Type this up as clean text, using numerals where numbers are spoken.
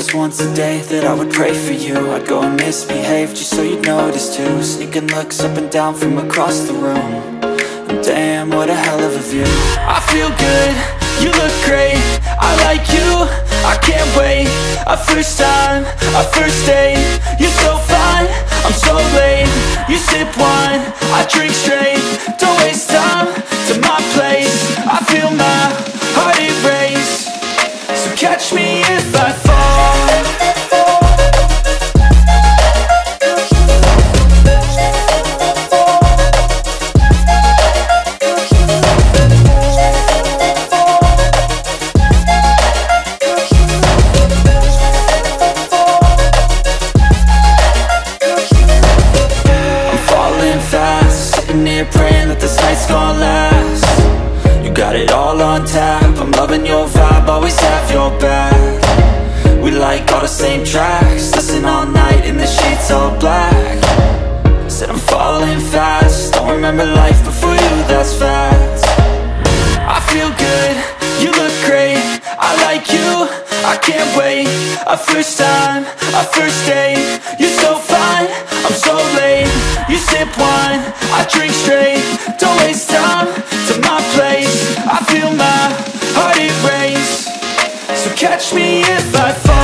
was once a day that I would pray for you. I'd go and misbehave just so you'd notice too. Sneaking looks up and down from across the room. And damn, what a hell of a view. I feel good, you look great, I like you, I can't wait. A first time, a first date, you're so fine, I'm so late. You sip wine, I drink straight, don't waste time to my place. I feel my heart erase, so catch me if I fall. Praying that this night's gonna last. You got it all on tap, I'm loving your vibe, always have your back. We like all the same tracks, listen all night in the sheets all black. Said I'm falling fast, don't remember life before you, that's fact. I feel good, you look great, I like you, I can't wait. A first time, a first date, you're so fine, I'm so late. You sip wine, I drink straight, don't waste time to my place. I feel my heart erase, so catch me if I fall.